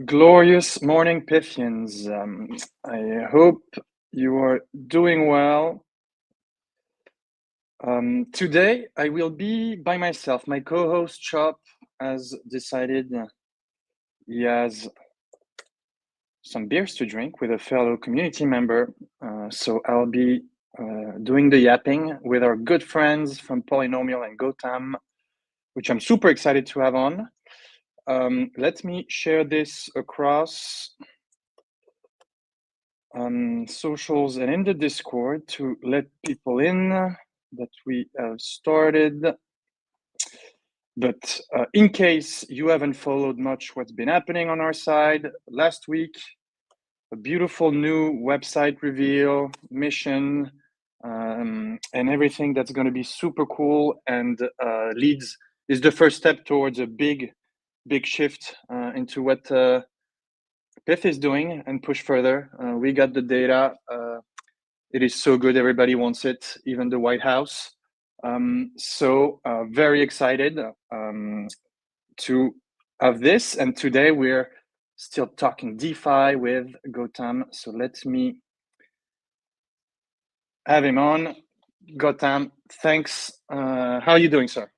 Glorious morning, Pythians. I hope you are doing well. Today, I will be by myself. My co host, Chop, has decided he has some beers to drink with a fellow community member. So I'll be doing the yapping with our good friends from Polynomial and Gotham, which I'm super excited to have on. Let me share this across socials and in the Discord to let people in that we have started. But in case you haven't followed much what's been happening on our side, last week, a beautiful new website reveal, mission, and everything that's going to be super cool and is the first step towards a big shift into what Pyth is doing and push further. We got the data. It is so good. Everybody wants it, even the White House. So very excited to have this. And today we're still talking DeFi with Gautam. So let me have him on. Gautam, thanks. How are you doing, sir?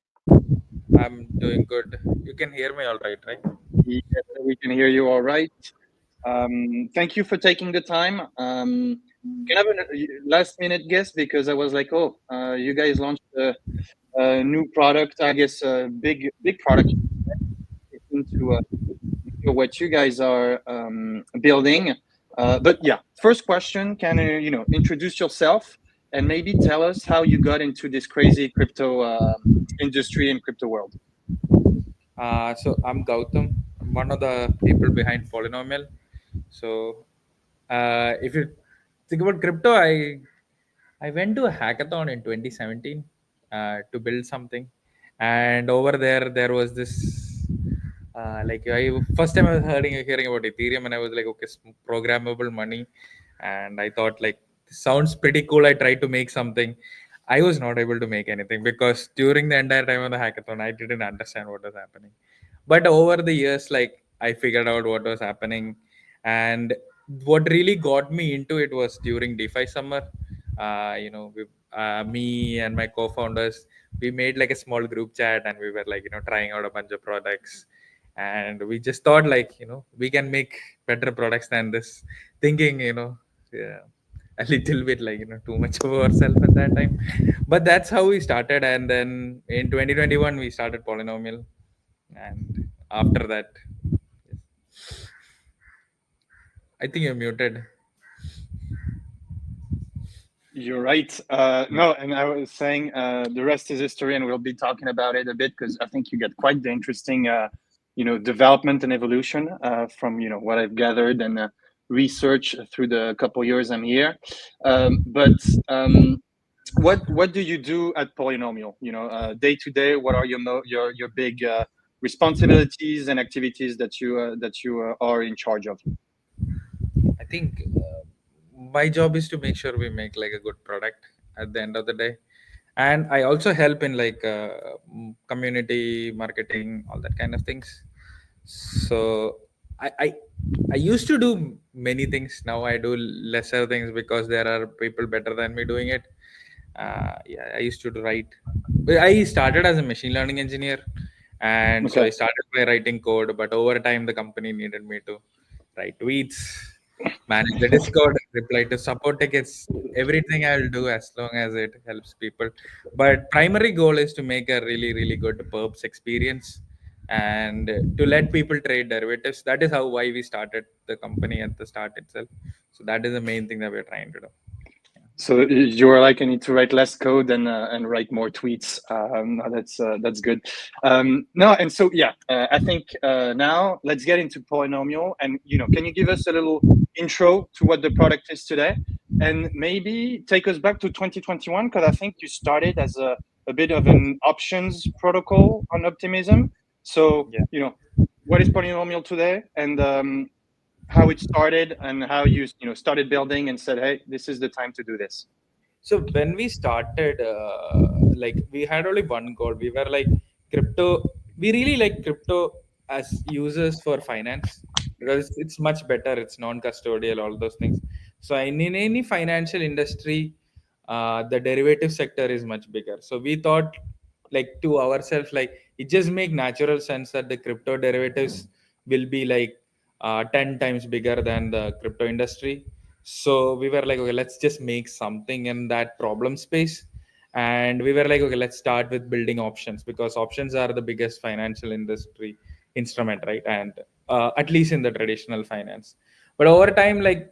I'm doing good. You can hear me all right? Yes, we can hear you all right. Thank you for taking the time. Can I have a last minute guess? Because I was like, oh, you guys launched a new product, I guess a big product into what you guys are building. But yeah, first question, can you introduce yourself and maybe tell us how you got into this crazy crypto industry and crypto world? So I'm Gautam. I'm one of the people behind Polynomial. So if you think about crypto, I went to a hackathon in 2017 to build something, and over there was this. Like I first time I was hearing about Ethereum, and I was like, okay, programmable money, and I thought like this sounds pretty cool. I tried to make something. I was not able to make anything because during the entire time of the hackathon, I didn't understand what was happening. But over the years, like I figured out what was happening, and what really got me into it was during DeFi summer. Me and my co-founders, we made like a small group chat, and we were like trying out a bunch of products, and we just thought like we can make better products than this, thinking yeah, a little bit like too much of ourselves at that time. But that's how we started, and then in 2021 we started Polynomial, and after that, I think you're muted. You're right. No, and I was saying the rest is history, and we'll be talking about it a bit because I think you get quite the interesting, development and evolution from what I've gathered and research through the couple years I'm here. But what do you do at Polynomial? Day to day, what are your big responsibilities and activities that you are in charge of? I think my job is to make sure we make like a good product at the end of the day, and I also help in like community marketing, all that kind of things. So I, I I used to do many things. Now I do lesser things because there are people better than me doing it. Yeah, I used to write. I started as a machine learning engineer, and so Okay. I started by writing code. But over time, the company needed me to write tweets, manage the Discord, reply to support tickets. Everything I'll do as long as it helps people. But primary goal is to make a really really good perps experience and to let people trade derivatives. That is how why we started the company at the start itself. So that is the main thing that we're trying to do. So you were like, I need to write less code and write more tweets. No, that's good. No, and so yeah, I think now let's get into Polynomial. And can you give us a little intro to what the product is today, and maybe take us back to 2021 because I think you started as a bit of an options protocol on optimism. So Yeah. what is Polynomial today, and how it started and how you started building and said, hey, this is the time to do this. So when we started, like we had only one goal. We were like crypto. We really like crypto as users for finance. because it's much better, it's non-custodial, all those things. So in any financial industry, the derivative sector is much bigger. So we thought, like, to ourselves, like, it just make natural sense that the crypto derivatives will be like 10 times bigger than the crypto industry. So we were like, okay, let's just make something in that problem space. And we were like, okay, let's start with building options, because options are the biggest financial industry instrument, right? And at least in the traditional finance. But over time, like,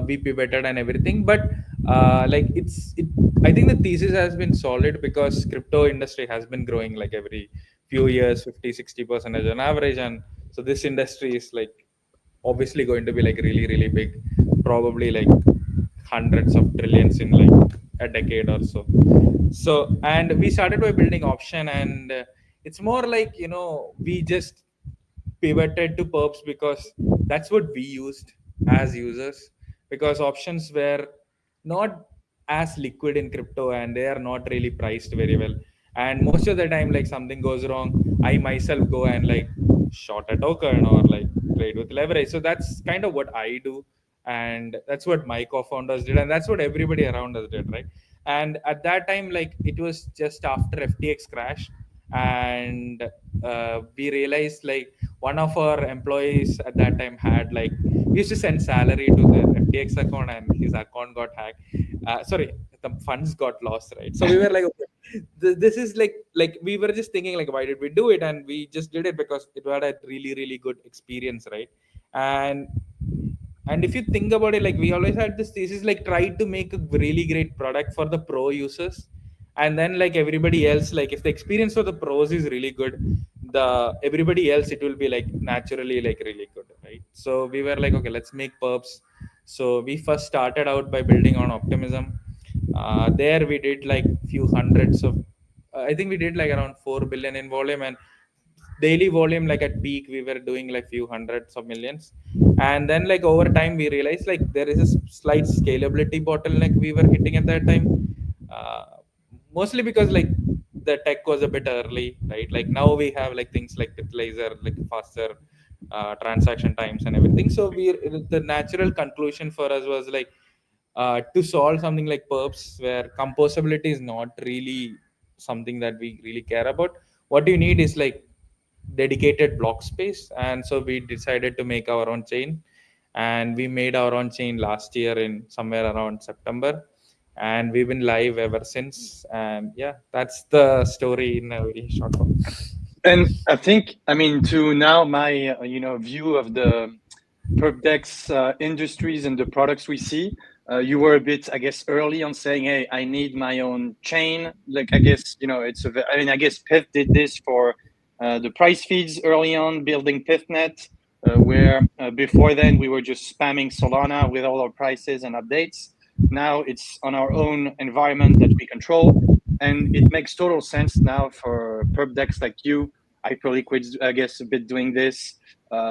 we pivoted and everything. But like, I think the thesis has been solid, because crypto industry has been growing like every few years, 50-60% on average. And so this industry is like obviously going to be like really really big, probably like hundreds of trillions in like a decade or so. So, and we started by building option. And it's more like, we just pivoted to perps, because that's what we used as users, because options were not as liquid in crypto, and they are not really priced very well. And most of the time, like, something goes wrong, I myself go and like short a token or like trade with leverage. So that's kind of what I do, and that's what my co-founders did, and that's what everybody around us did, right? And at that time, like, it was just after FTX crash. And we realized, like, one of our employees at that time had, like, we used to send salary to the FTX account, and his account got hacked. Sorry, the funds got lost, right? So we were like, okay, this is like we were just thinking, like, why did we do it? And we just did it because it had a really really good experience, right? and and if you think about it, like, we always had this thesis, like, try to make a really great product for the pro users. And then, like, everybody else, like, if the experience for the pros is really good, the everybody else, it will be like naturally like really good, right? So we were like, okay, let's make perps. So we first started out by building on optimism. There we did like few hundreds of, I think we did like around 4 billion in volume. And daily volume, like, at peak we were doing like few hundreds of millions. And then, like, over time we realized, like, there is a slight scalability bottleneck we were hitting at that time. uh, Mostly because, like, the tech was a bit early, right? Like, now we have like things like laser, like faster transaction times and everything. So we, the natural conclusion for us was like, to solve something like perps, where composability is not really something that we really care about. What you need is like dedicated block space. And so we decided to make our own chain. And we made our own chain last year in somewhere around September. And we've been live ever since. And yeah, that's the story in a very short form. And I think, I mean, to now my view of the PerpDex industries and the products we see, you were a bit, I guess, early on saying, "Hey, I need my own chain." Like, I guess I mean, I guess Piff did this for the price feeds early on, building PiffNet, where before then we were just spamming Solana with all our prices and updates. Now it's on our own environment that we control, and it makes total sense now for PerpDex like you. Hyperliquid's, I guess, a bit doing this.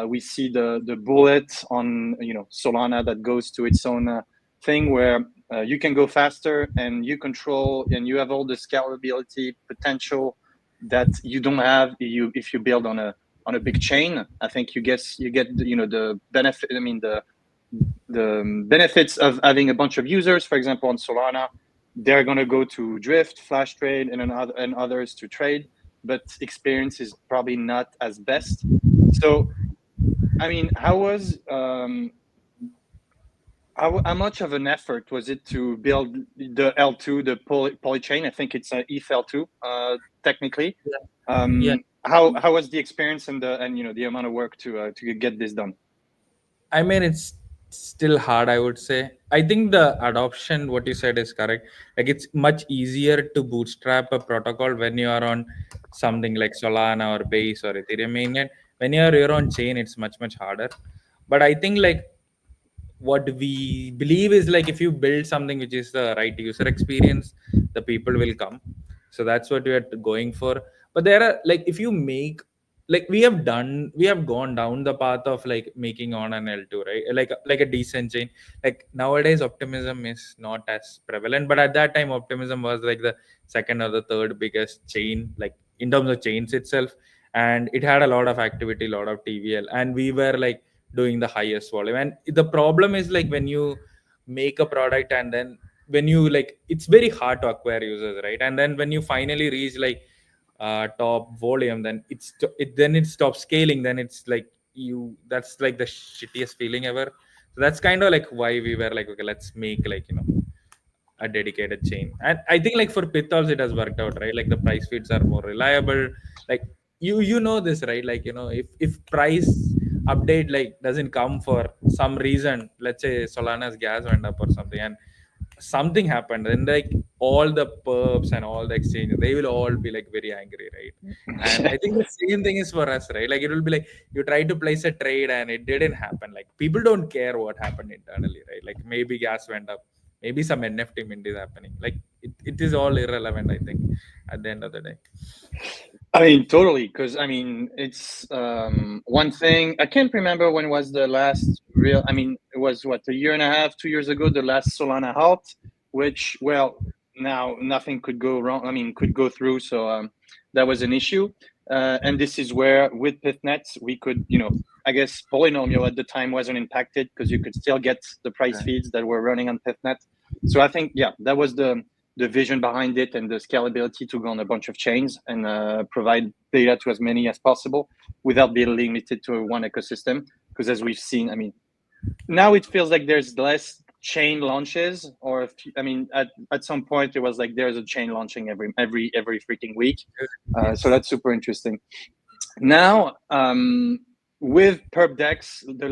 We see the bullet on Solana that goes to its own thing where you can go faster and you control and you have all the scalability potential that you don't have if you build on a big chain. I think you get the benefit. I mean the benefits of having a bunch of users. For example, on Solana, they're going to go to Drift, Flash Trade, and others to trade, but experience is probably not as best. So I mean, how much of an effort was it to build the L2, the polychain? I think it's ETH2, technically. Yeah. Yeah. How was the experience and the amount of work to get this done? I mean, it's still hard, I would say. I think the adoption, what you said, is correct. Like, it's much easier to bootstrap a protocol when you are on something like Solana or Base or Ethereum mainnet. When you are your own chain, it's much, much harder. But I think, like, what we believe is, like, if you build something which is the right user experience, the people will come. So that's what we are going for. But there are, like, if you make, like, we have gone down the path of like making on an L2, right? Like a decent chain. Like, nowadays optimism is not as prevalent, but at that time optimism was like the second or the third biggest chain, like, in terms of chains itself. And it had a lot of activity, a lot of TVL. And we were like doing the highest volume. And the problem is like when you make a product and then when you like, it's very hard to acquire users, right? And then when you finally reach like top volume, then then it stops scaling, then it's like you, that's like the shittiest feeling ever. So that's kind of like why we were like, okay, let's make like, a dedicated chain. And I think like for pith also it has worked out, right? Like the price feeds are more reliable. Like you know this, right? Like, if price update like doesn't come for some reason, let's say Solana's gas went up or something, and something happened, then like all the perps and all the exchanges, they will all be like very angry, right? And I think the same thing is for us, right? Like it will be like you try to place a trade and it didn't happen. Like people don't care what happened internally, right? Like maybe gas went up, maybe some NFT mint is happening. Like it is all irrelevant, I think, at the end of the day. I mean, totally, because I mean, it's one thing. I can't remember when was the last real. I mean, it was what, a year and a half, 2 years ago, the last Solana halt, which, well, now nothing could go wrong. I mean, could go through. So that was an issue, and this is where with Pitnets we could, I guess Polynomial at the time wasn't impacted because you could still get the price Right. feeds that were running on Pitnet. So I think, yeah, that was the vision behind it and the scalability to go on a bunch of chains and provide data to as many as possible without being limited to one ecosystem. Because as we've seen, I mean, now it feels like there's less chain launches, or I mean, at some point it was like there's a chain launching every freaking week. So Yes. that's super interesting. Now, with PerpDex, the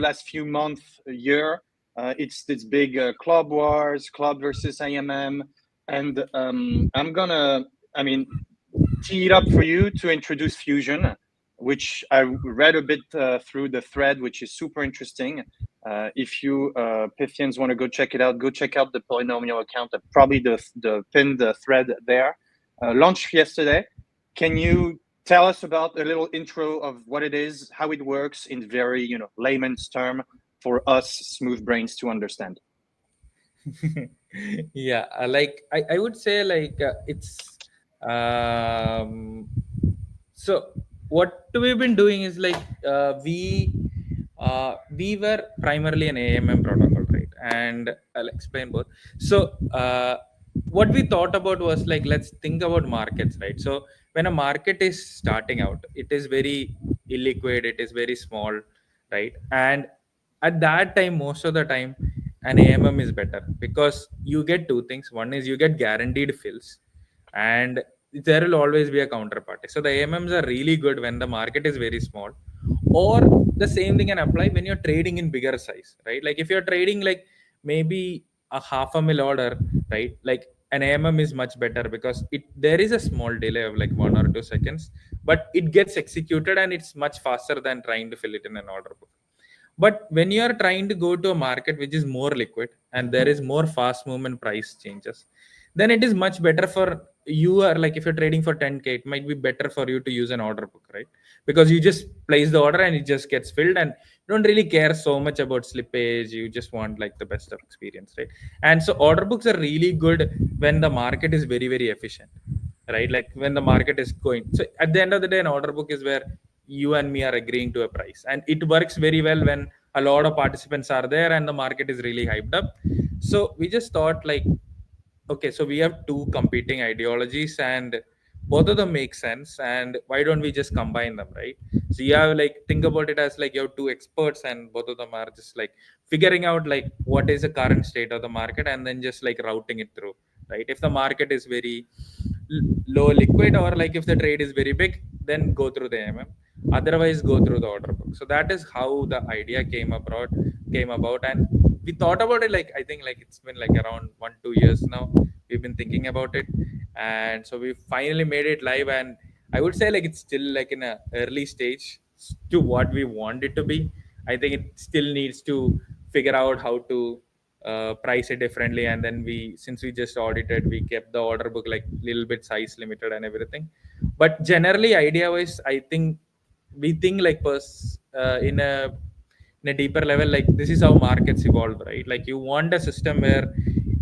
last few months, a year, it's this big club wars, club versus IMM, and I'm gonna, I mean, tee it up for you to introduce Fusion, which I read a bit through the thread, which is super interesting. If you Pythians want to go check it out, go check out the Polynomial account. Probably the pinned thread there. Launched yesterday. Can you tell us about a little intro of what it is, how it works in very layman's term for us smooth brains to understand? Yeah, like I would say like it's um so what we've been doing is like we were primarily an AMM protocol, right? And I'll explain both. So what we thought about was like, let's think about markets, right? So when a market is starting out, it is very illiquid, it is very small, right? And at that time, most of the time, an AMM is better because you get two things. One is you get guaranteed fills, and there will always be a counterparty. So the AMMs are really good when the market is very small. Or the same thing can apply when you're trading in bigger size, right? Like if you're trading like maybe a half a mil order, right? Like an AMM is much better because it there is a small delay of like 1 or 2 seconds, but it gets executed and it's much faster than trying to fill it in an order book. But when you are trying to go to a market which is more liquid and there is more fast movement price changes, then it is much better for you. Are like if you're trading for 10K, it might be better for you to use an order book, right? Because you just place the order and it just gets filled, and you don't really care so much about slippage. You just want like the best of experience, right? And so order books are really good when the market is very very efficient, right? Like when the market is going. So at the end of the day, an order book is where you and me are agreeing to a price, and it works very well when a lot of participants are there and the market is really hyped up. So we just thought like, okay, so we have two competing ideologies and both of them make sense, and why don't we just combine them, right? So you have like, think about it as like you have two experts and both of them are just like figuring out like what is the current state of the market and then just like routing it through, right? If the market is very low liquid, or like if the trade is very big, then go through the MM, otherwise go through the order book. So that is how the idea came about. And we thought about it like, I think like it's been like around 1 2 years now we've been thinking about it. And so we finally made it live, and I would say like it's still like in a early stage to what we want it to be. I think it still needs to figure out how to price it differently. And then we, since we just audited, we kept the order book like little bit size limited and everything. But generally idea wise, I think we think like in a deeper level, like this is how markets evolve, right? Like you want a system where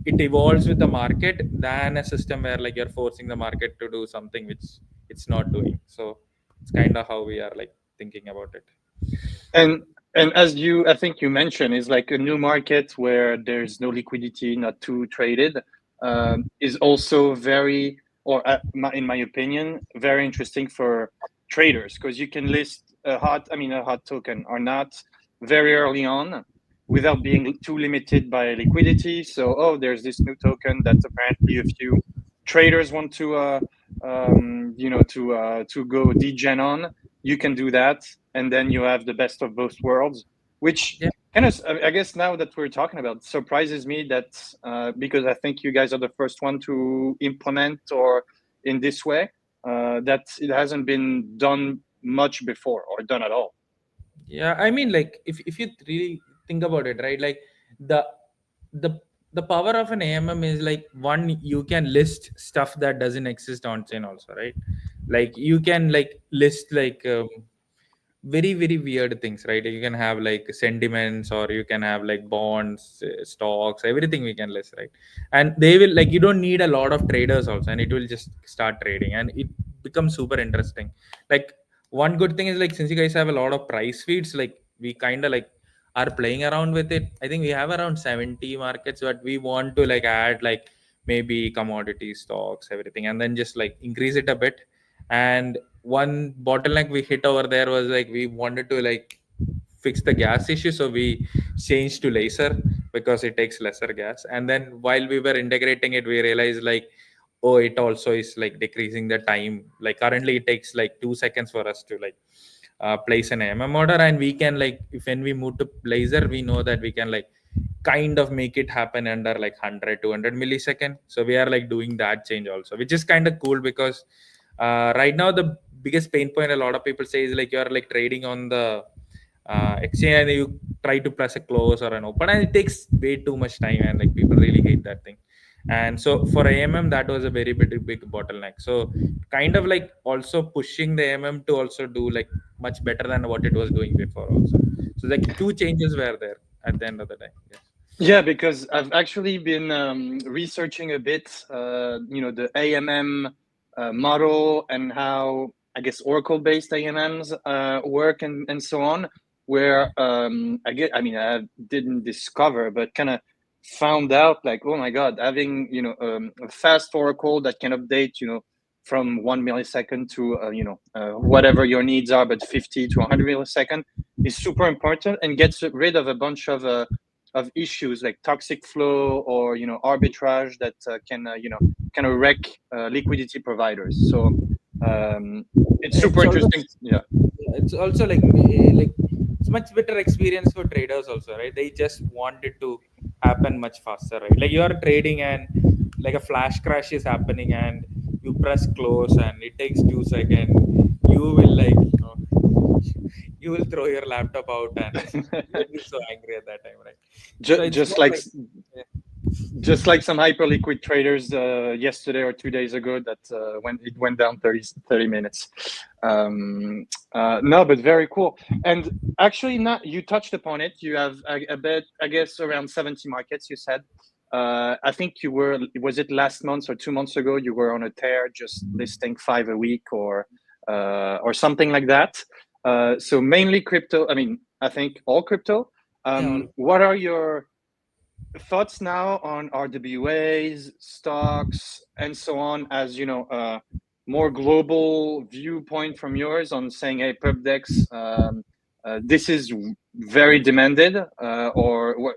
it evolves with the market than a system where like you're forcing the market to do something which it's not doing. So it's kind of how we are like thinking about it. And as you, I think you mentioned, is like a new market where there's no liquidity, not too traded, is also very, or in my opinion, very interesting for traders because you can list a hot token or not very early on without being too limited by liquidity. So, oh, there's this new token that apparently a few traders want to, to go degen on. You can do that, and then you have the best of both worlds, which Yeah. kind of, I guess, now that we're talking about, surprises me that because I think you guys are the first one to implement or in this way, that it hasn't been done much before or done at all. Yeah, I mean, like if you really think about it, right? Like the the the power of an AMM is like, one, you can list stuff that doesn't exist on chain also, right? Like you can like list like very very weird things, right? You can have like sentiments, or you can have like bonds, stocks, everything we can list, right? And they will, like, you don't need a lot of traders also, and it will just start trading, and it becomes super interesting. Like, one good thing is, like, since you guys have a lot of price feeds, like we kind of like are playing around with it. I think we have around 70 markets, but we want to like add like maybe commodity stocks, everything, and then just like increase it a bit. And one bottleneck we hit over there was like we wanted to like fix the gas issue, so we changed to laser because it takes lesser gas. And then while we were integrating it, we realized like, oh, it also is like decreasing the time. Like currently it takes like 2 seconds for us to like place an mm order, and we can like, if when we move to laser, we know that we can like kind of make it happen under like 100 200 millisecond. So we are like doing that change also, which is kind of cool, because right now the biggest pain point a lot of people say is like, you're like trading on the exchange, and you try to press a close or an open, and it takes way too much time, and like people really hate that thing. And so for AMM, that was a very big bottleneck. So kind of like also pushing the AMM to also do like much better than what it was doing before also. So like two changes were there at the end of the day. Yes. Yeah, because I've actually been researching a bit, the AMM model and how, I guess, Oracle-based AMMs work and so on. Where I didn't discover, but kind of found out like, oh my God, having a fast Oracle that can update, from 1 millisecond to whatever your needs are, but 50 to 100 millisecond is super important and gets rid of a bunch of issues like toxic flow or arbitrage that can kind of wreck liquidity providers. So um, it's super It's also, interesting. Yeah. it's also like like it's much better experience for traders also, right? They just want it to happen much faster, right? Like you are trading and like a flash crash is happening, and you press close and it takes 2 seconds. You will like, you will throw your laptop out, and you will be so angry at that time, right? So it's just more like like, yeah. just like some hyperliquid traders yesterday or 2 days ago that when it went down 30 minutes. No, but very cool. And actually, not you touched upon it. You have a bit, I guess, around 70 markets. You said. I think you were. Was it last month or 2 months ago? You were on a tear, just listing 5 a week or something like that. So mainly crypto. I mean, I think all crypto. Yeah, all. What are your thoughts now on RWAs, stocks, and so on, as more global viewpoint from yours on saying, hey, PubDex, this is very demanded,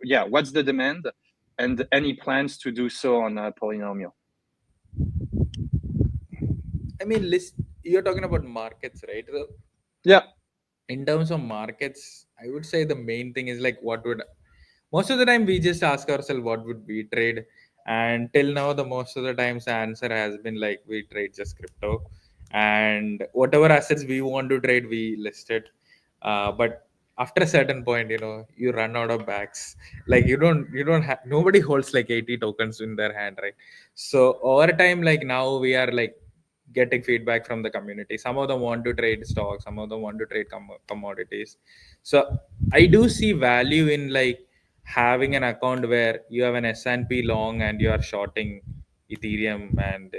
yeah, what's the demand, and any plans to do so on Polynomial? I mean, list. You're talking about markets, right? So Yeah. in terms of markets, I would say the main thing is like, what would, most of the time we just ask ourselves what would we trade. And till now, the most of the times the answer has been like, we trade just crypto, and whatever assets we want to trade, we list it. But after a certain point, you run out of bags. Like you don't have, nobody holds like 80 tokens in their hand, right? So over time, like now we are like getting feedback from the community. Some of them want to trade stocks, some of them want to trade commodities. So I do see value in like having an account where you have an S&P long and you are shorting Ethereum, and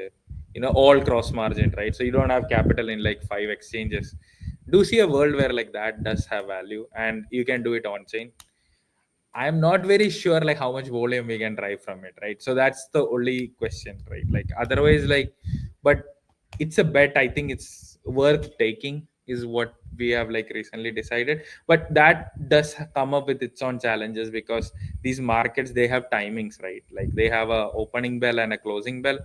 all cross margin, right? So you don't have capital in like five exchanges. do see a world where like that does have value and you can do it on chain. I'm not very sure like how much volume we can drive from it, right? So that's the only question, right? Like otherwise, like, but it's a bet. I think it's worth taking, is what we have like recently decided. But that does come up with its own challenges, because these markets, they have timings, right? Like they have a opening bell and a closing bell,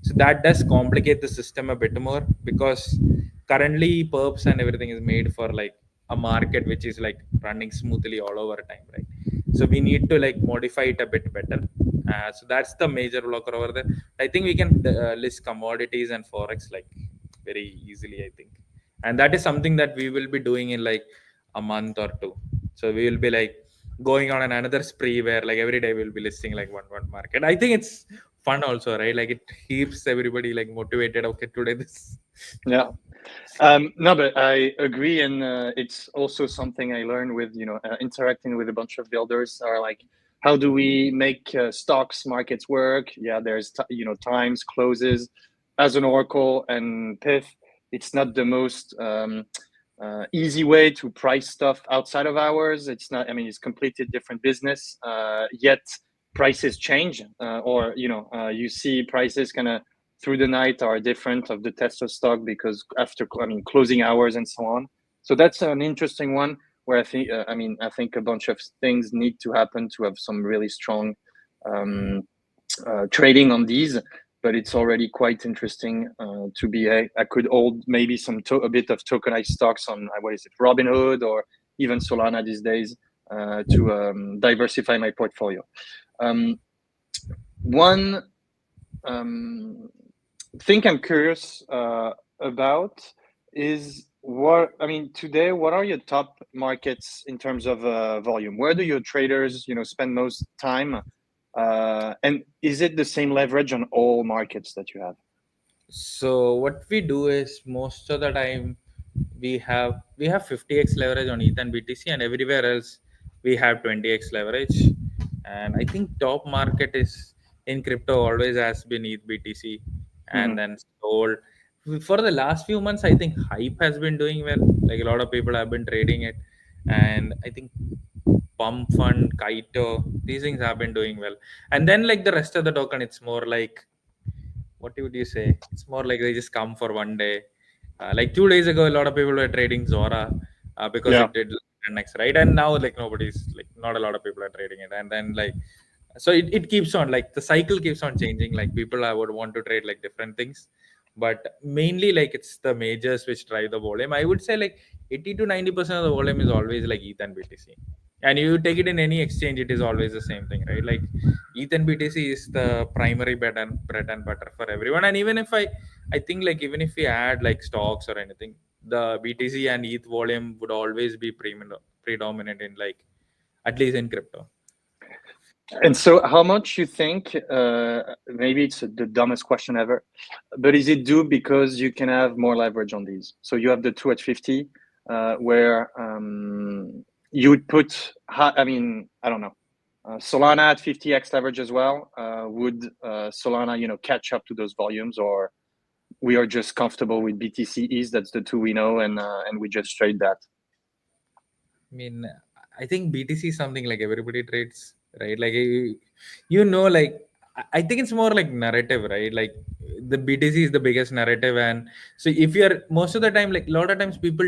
so that does complicate the system a bit more, because currently perps and everything is made for like a market which is like running smoothly all over time, right? So we need to like modify it a bit better. So that's the major blocker over there. I think we can list commodities and forex like very easily, I think. And that is something that we will be doing in like a month or two. So we will be like going on another spree where like every day we'll be listing like one market. I think it's fun also, right? Like it keeps everybody like motivated. Okay, today this. Yeah. No, but I agree, and it's also something I learned with interacting with a bunch of builders. Are like, how do we make stocks markets work? Yeah, there's times, closes. As an Oracle and Pith, it's not the most easy way to price stuff outside of hours. It's not. I mean, it's completely different business. Yet prices change, or you see prices kind of through the night are different of the Tesla stock because after closing hours and so on. So that's an interesting one where I think a bunch of things need to happen to have some really strong um, trading on these. But it's already quite interesting to be. I could hold maybe a bit of tokenized stocks on what is it, Robinhood or even Solana these days to diversify my portfolio. One thing I'm curious about is today, what are your top markets in terms of volume? Where do your traders, spend most time? And is it the same leverage on all markets that you have? So what we do is most of the time we have 50x leverage on ETH and BTC, and everywhere else we have 20x leverage. And I think top market is in crypto always has been ETH BTC, and Hmm. then sold. For the last few months, I think Hype has been doing well. Like a lot of people have been trading it, and I think Pump Fund, Kaito, these things have been doing well. And then like the rest of the token, it's more like, what would you say? It's more like they just come for one day. Like 2 days ago, a lot of people were trading Zora because Yeah. it did 10x, right? And now like nobody's like, not a lot of people are trading it. And then like, so it keeps on, like the cycle keeps on changing. Like people would want to trade like different things, but mainly like it's the majors which drive the volume. I would say like 80 to 90% of the volume is always like ETH and BTC. And you take it in any exchange, it is always the same thing, right? Like ETH and BTC is the primary bread and butter for everyone. And even if I think like even if we add like stocks or anything, the BTC and ETH volume would always be predominant in like, at least in crypto. And so, how much you think? Maybe it's the dumbest question ever, but is it due because you can have more leverage on these? So you have the two at 50, where you would put. I don't know. Solana at 50x leverage as well. Would Solana, catch up to those volumes, or we are just comfortable with BTC? That's the two we know, and we just trade that. I mean, I think BTC is something like everybody trades, right? Like like I think it's more like narrative, right? Like the BTC is the biggest narrative, and so if you're most of the time, like a lot of times people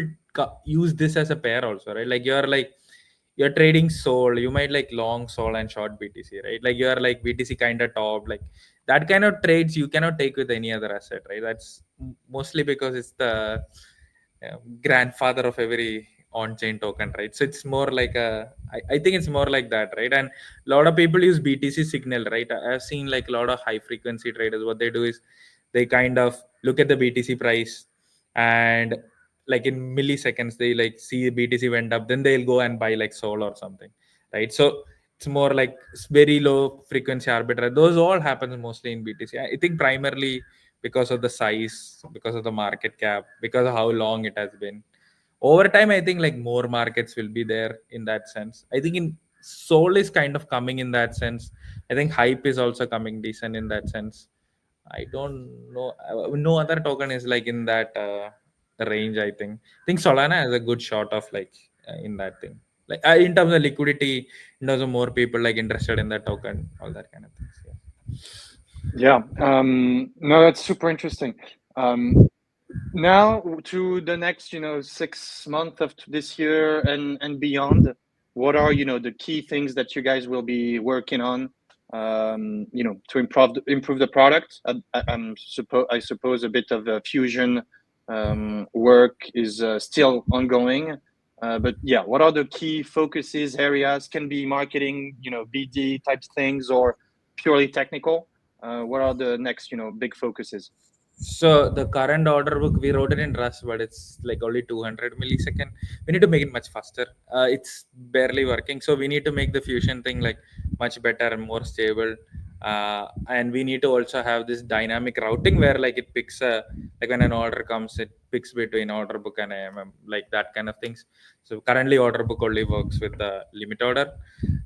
use this as a pair also, right? Like you're trading Sol, you might like long Sol and short BTC, right? Like you're like BTC kind of top, like that kind of trades you cannot take with any other asset, right? That's mostly because it's the grandfather of every on-chain token, right? So it's more like I think it's more like that, right? And a lot of people use BTC signal, right? I've seen like a lot of high frequency traders, what they do is they kind of look at the BTC price, and like in milliseconds they like see BTC went up, then they'll go and buy like Sol or something, right? So it's more like it's very low frequency arbitrage. Those all happens mostly in BTC. I think primarily because of the size, because of the market cap, because of how long it has been. Over time, I think like more markets will be there in that sense. I think in Soul is kind of coming in that sense. I think Hype is also coming decent in that sense. I don't know. No other token is like in that. range. I think Solana has a good shot of like in that thing, like in terms of liquidity, in terms of more people like interested in the token, all that kind of things. Yeah. No, that's super interesting. Now to the next, 6 months of this year and beyond, what are, the key things that you guys will be working on, to improve the product? I suppose a bit of fusion work is still ongoing. But yeah, what are the key focuses areas? Can be marketing, BD type things, or purely technical. What are the next, big focuses? So the current order book we wrote it in Rust, but it's like only 200 millisecond. We need to make it much faster. It's barely working, so we need to make the fusion thing like much better and more stable. And we need to also have this dynamic routing where like it picks like when an order comes, it picks between order book and AMM, like that kind of things. So currently order book only works with the limit order.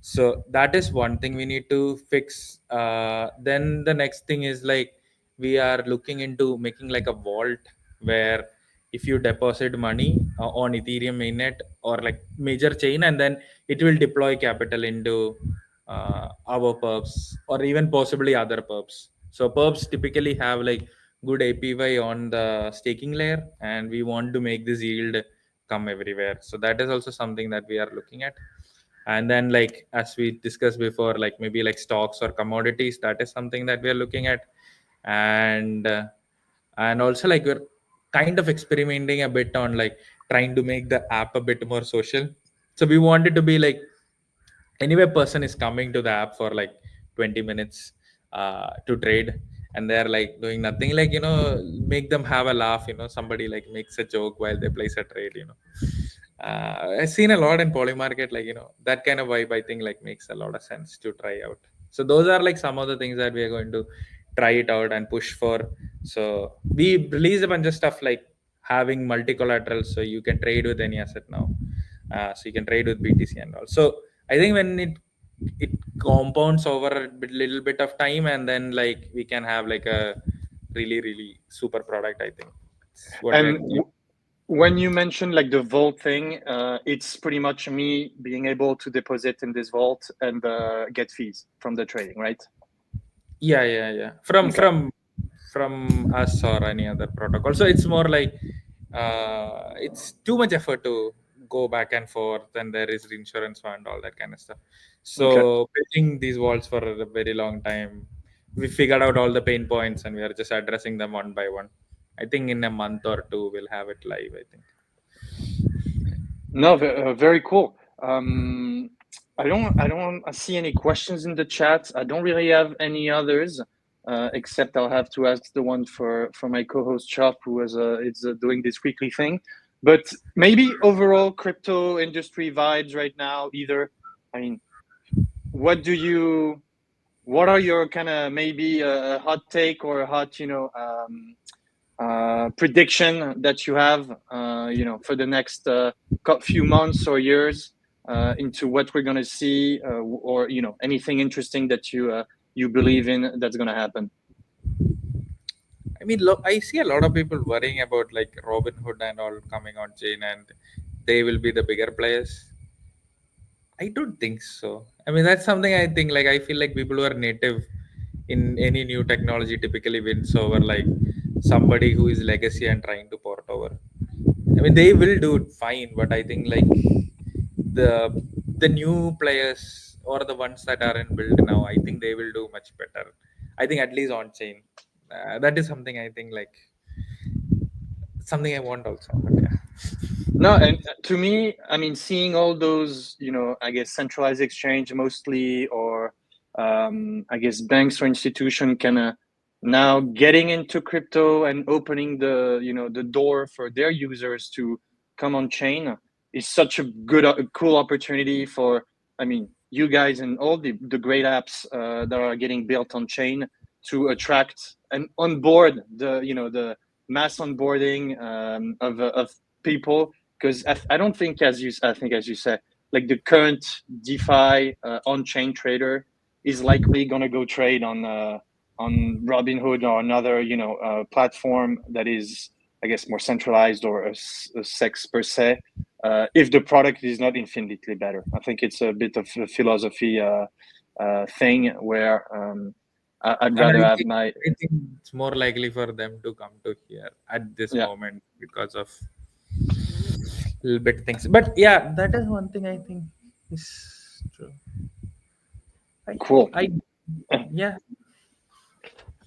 So that is one thing we need to fix. Then the next thing is like we are looking into making like a vault where if you deposit money on Ethereum mainnet or like major chain, and then it will deploy capital into our perps or even possibly other perps. So perps typically have like good APY on the staking layer, and we want to make this yield come everywhere. So that is also something that we are looking at. And then like as we discussed before, like maybe like stocks or commodities, that is something that we are looking at. And uh, and also like we're kind of experimenting a bit on like trying to make the app a bit more social. So we want it to be like anyway person is coming to the app for like 20 minutes to trade, and they're like doing nothing, like make them have a laugh, somebody like makes a joke while they place a trade. I've seen a lot in Polymarket, like that kind of vibe. I think like makes a lot of sense to try out. So those are like some of the things that we are going to try it out and push for. So we released a bunch of stuff like having multi collateral, so you can trade with any asset now. So you can trade with BTC and all. So I think when it compounds over a little bit of time, and then like we can have like a really super product. I think it's what we are. And when you mentioned like the vault thing, it's pretty much me being able to deposit in this vault and get fees from the trading, right? Yeah. from Okay. from from us or any other protocol. So it's more like it's too much effort to go back and forth, and there is insurance fund, all that kind of stuff. Okay. So building these walls for a very long time, we figured out all the pain points, and we are just addressing them one by one. I think in a month or two we'll have it live, I think. No, very cool. I don't see any questions in the chat. I don't really have any others, except I'll have to ask the one for my co-host Chop, who is doing this weekly thing. But maybe overall crypto industry vibes right now. Either, I mean, what do you? What are your kind of maybe a hot take or a hot, prediction that you have, for the next few months or years, into what we're going to see, or anything interesting that you believe in that's going to happen. I mean, look, I see a lot of people worrying about like Robinhood and all coming on chain, and they will be the bigger players. I don't think so. I mean, that's something I think like I feel like people who are native in any new technology typically wins over like somebody who is legacy and trying to port over. I mean, they will do it fine, but I think like the the new players or the ones that aren't built now, I think they will do much better. I think at least on chain. That is something I think like something I want also. But yeah. No, and to me, I mean, seeing all those, I guess centralized exchange mostly, or I guess banks or institution kind of now getting into crypto and opening the door for their users to come on chain is such a good, cool opportunity for, I mean, you guys and all the great apps that are getting built on chain to attract and onboard the mass onboarding of people, because I don't think, I think as you said, like the current DeFi on-chain trader is likely gonna go trade on Robinhood or another platform that is I guess, more centralized or a sex per se, if the product is not infinitely better. I think it's a bit of a philosophy thing where I'd And rather have my I think it's more likely for them to come to here at this yeah. moment because of little bit things. But yeah, that is one thing I think is true. I, Cool. I yeah.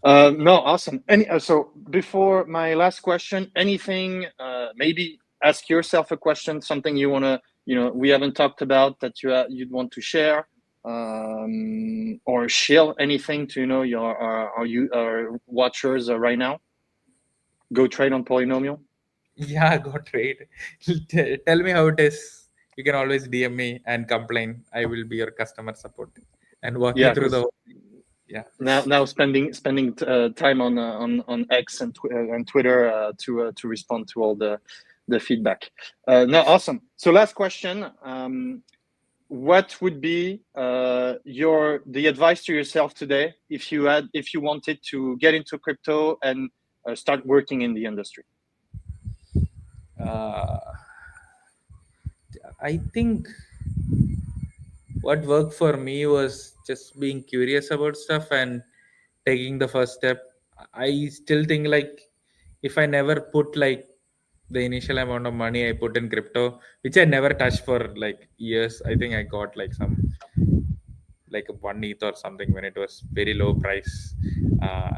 No, awesome. Any so before my last question, anything? Maybe ask yourself a question, something you wanna, we haven't talked about that you'd want to share, or share anything to your our watchers right now. Go trade on Polynomial. Yeah, go trade. Tell me how it is. You can always DM me and complain. I will be your customer support and walk you Yeah, through the because whole thing. Yeah. now spending time on X and Twitter to respond to all the feedback. No, awesome. So last question. What would be the advice to yourself today if you wanted to get into crypto and start working in the industry? Uh, I think what worked for me was just being curious about stuff and taking the first step. I still think like if I never put like the initial amount of money I put in crypto, which I never touched for like years, I think I got like some like 1 ETH or something when it was very low price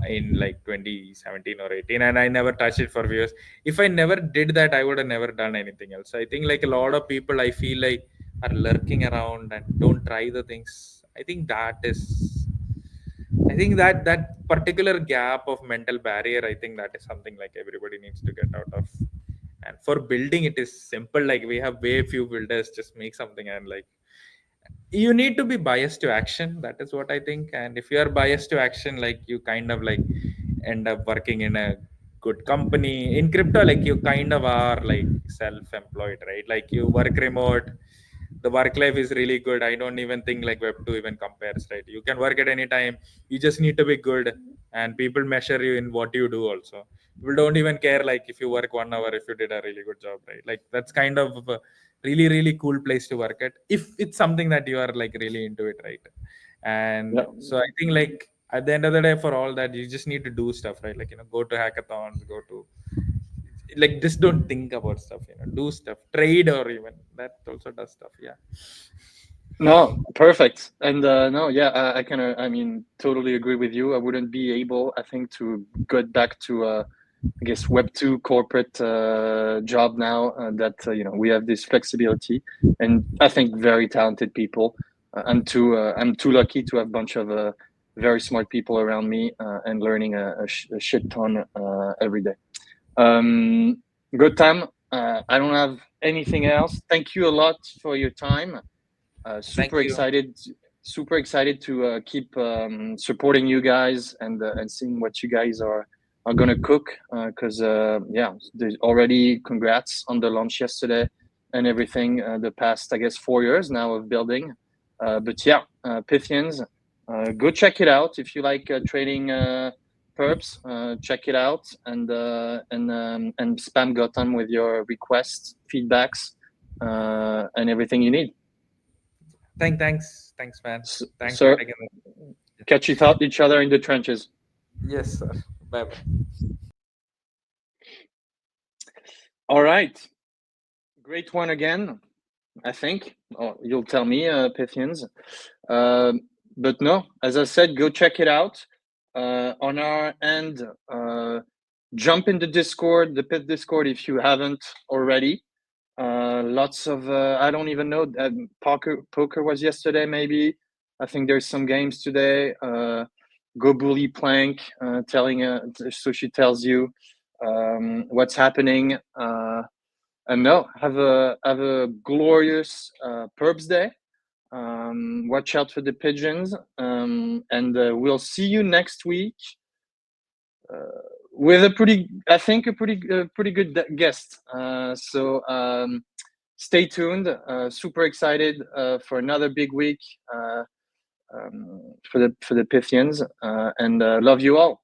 in like 2017 or 18, and I never touched it for years. If I never did that, I would have never done anything else. I think like a lot of people I feel like are lurking around and don't try the things. I think that particular gap of mental barrier, I think that is something like everybody needs to get out of. And for building, it is simple. Like we have way few builders, just make something. And like you need to be biased to action, that is what I think. And if you are biased to action, like you kind of like end up working in a good company in crypto. Like you kind of are like self-employed, right? Like you work remote, the work life is really good. I don't even think like web 2 even compares, right? You can work at any time. You just need to be good, and people measure you in what you do also. People don't even care like if you work 1 hour, if you did a really good job, right? Like that's kind of a really really cool place to work at if it's something that you are like really into it, right? And Yeah. so I think like at the end of the day, for all that, you just need to do stuff, right? Like go to hackathons, go to like just don't think about stuff, do stuff, trade, or even that also does stuff. Yeah. No, perfect. And no, yeah, I kind of, I mean, totally agree with you. I wouldn't be able, I think, to get back to, I guess, Web2 corporate job now that, we have this flexibility, and I think very talented people. I'm too lucky to have a bunch of very smart people around me and learning a shit ton every day. Um, Good time. I don't have anything else. Thank you a lot for your time. Thank you. Super excited to keep supporting you guys and seeing what you guys are gonna cook. Because yeah, there's already congrats on the launch yesterday and everything. The past, I guess, 4 years now of building. But yeah, Pythians, go check it out if you like trading perps. Check it out and spam Gotham with your requests, feedbacks, and everything you need. Thanks, man. Thanks for Sir, taking the. catch each other in the trenches. Yes, sir. Bye bye. All right. Great one again, I think. Oh, you'll tell me, Pythians. But no, as I said, go check it out. On our end, jump in the Discord, the Pit Discord, if you haven't already. Lots of, I don't even know, poker was yesterday, maybe. I think there's some games today. Go bully Plank, so she tells you what's happening. And no, have a glorious Perps Day. Watch out for the pigeons, and we'll see you next week with I think, a pretty good guest. So stay tuned. Super excited for another big week for the Pythians, and love you all.